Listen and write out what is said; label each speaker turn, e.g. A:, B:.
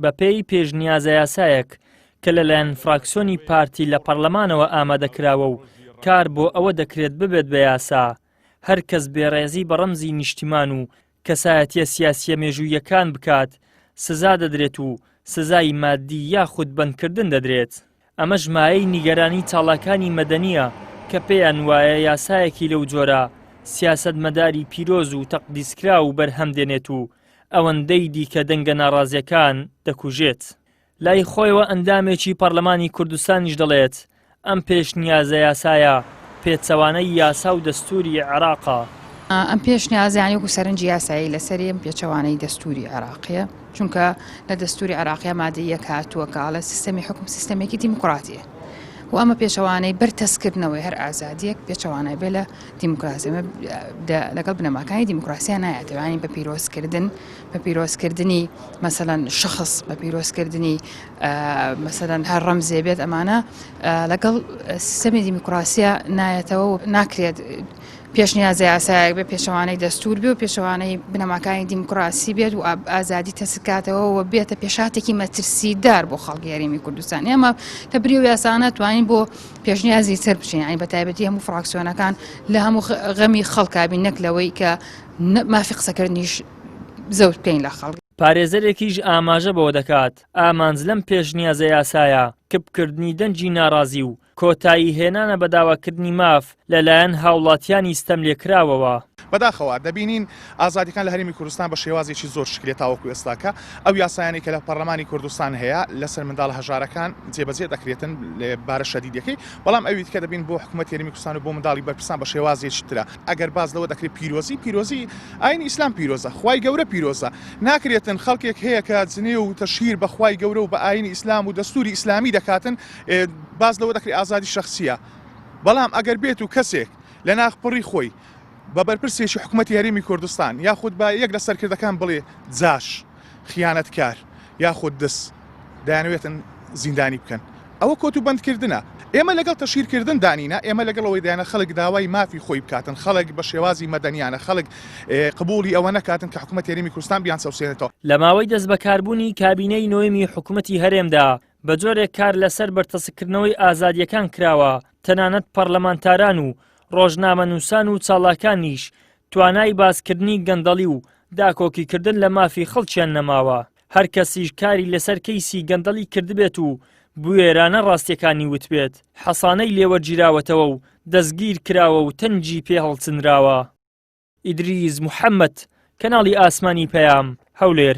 A: بە پێی پێشنیازە یاسایەک کە لەلایەن فراکسیۆنی پارتی لە پەرلەمانەوە ئامادەکراوە و کار بۆ ئەوە دەکرێت ببێت بە یاسا. هەر کەس بێڕێزی بە ڕەمزی نیشتیمان و کەسایەتیە سیاسیە مێژوویەکان بکات سزا دەدرێت و سزای مادی یاخود بەندکردن دەدرێت. ئەمە ژمایەی نیگەرانی چاڵاکانی مەدەنیە کە پێیان وایە یاسایەکی لەو جۆرە سیاسەتمەداری پیرۆز و تەقدیسکرا و بەرهەم دێنێت و ئەوەندەی دیکە دەنگە ناڕازیەکان دەکوژێت. لای خۆیەوە ئەندامێکی پەرلەمانی کوردستانیش دەڵێت ئەم پێشنیازە یاسایە پێچەوانەی یاسا و دەستوری عێراقە.
B: ئەم پێشنیازیانی و سەرنجی یاسایی لەسەری ئەم پێچەوانەی دەستوری عێراقیە، چونکە لە دەستوری عێراقیە مادەی یەک هاتووە کاڵە سیستەمی حکم سیستەمێکی دیموکراتیە و ئەمە پێچەوانەی بەرتەسکردنەوەی هەر ئازادیەک پێچەوانای بێ لە دیموکراسی لەگەڵ بنەماکانی دیموکراسیە نایەتوانین بە پیرۆزکردنی مەسەلەن شخص بە پیرۆزکردنی مەسەلەن هەر ڕەمزێ بێت ئەمانە لەگەڵ سیستەمی دیموکراسیە نایەتەوە و ناکرێت پێشنیازە یاسایەک بێ پێشەوانەی دەستور بێ و پێشەوانەی بنەماکانی دیموکراسی بێت و ئازادی تەسکاتەوە و بێتە پێشاتێکی مەترسیدار بۆ خەڵکی هەرێمی کوردستان. ئێمە لە بری و یاسانە توانین بۆ پێشنیازی سەر بچین، ینی بەتایبەتی هەموو فراکسیۆنەکان لە هەموو غەمی خەڵکابین نەک لەوەی کە مافی قسەکردنیش زەوت بکەین لە خەڵک.
A: پارێزەرێکیش ئاماژە بەوە دەکات ئامانج لەم پێشنیازە یاسایە کە بکردنی دەنجی ناڕازی و کۆتایی هێنانە بە داواکردنی ماف لەلایەن هاوڵاتیانی ستەم لێکراوەوە.
C: بەداخەوە دەبینین ئازادیەکان لە هەرێمی کوردستان بە شێوازێکی زۆر شکلێت تاوەکو ئێستاکە ئەو یاسایانی کە لە پەرلەمانی کوردستان هەیە لەسەر منداڵ هەژارەکان جێبەجێ دەکرێتن لە بارە شەدیدەکەی، بەڵام ئەویت کە دەبین بۆ حکوومەت هەرێمی کوردستان و بۆ منداڵی بەرپرسان بە شێوازێکی ترە. ئەگەر باز لەوە دەکرێت پیرۆزی ئاینی ئیسلام پیرۆزە، خوای گەورە پیرۆزە، ناکرێتن خەڵکێک هەیە کە جنێ و تەشهیر بە خوای گەورە و بە ئاینی ئیسلام و دەستوری ئیسلامی دەکاتن، باز لەوە دەکرێت ئازادی شخصیە. بەڵام ئەگەر بێت و کەسێک لە ناخپڕی خۆی بە بەرپرسێکی حکوومەتی هەرێمی کوردستان یاخود بە یەک لە سەرکردەکان بڵێ جاش خیانەتکار یاخود دەست دەیانوێتن زیندانی بکەن، ئەوە کۆت و بەندکردنە. ئێمە لەگەڵ تەشهیرکردن دانینە، ئێمە لەگەڵەوەی دایانە خەڵک داوای مافی خۆی بکاتن، خەڵک بە شێوازی مەدەنیانە، خەڵک قبولی ئەوە نەکاتن کە حکوومەت هەرێمی کوردستان بیان سەوسێنێتەوە.
A: لە ماوەی دەست بەکاربوونی کابینەی نۆیمی حکوومەتی هەرێمدا بە جۆرێک کار لەسەر بەرتەسکردنەوەی ئازادیەکان کراوە، تەنانەت پەرلەمانتاران و ڕۆژنامەنووسان و چاڵاکانیش توانای باسکردنی گەندەڵی و داکۆکیکردن لە مافی خەڵکیان نەماوە. هەر کەسیش کاری لەسەر کەیسی گەندەڵی کردبێت و بوێرانە ڕاستیەکانی وتبێت حەسانەی لێوەرگیراوەتەوە و دەستگیر کراوە و تەنجی پێ هەڵچنراوە. ئیدریس محەممەد، کەناڵی ئاسمانی پەیام، هەولێر.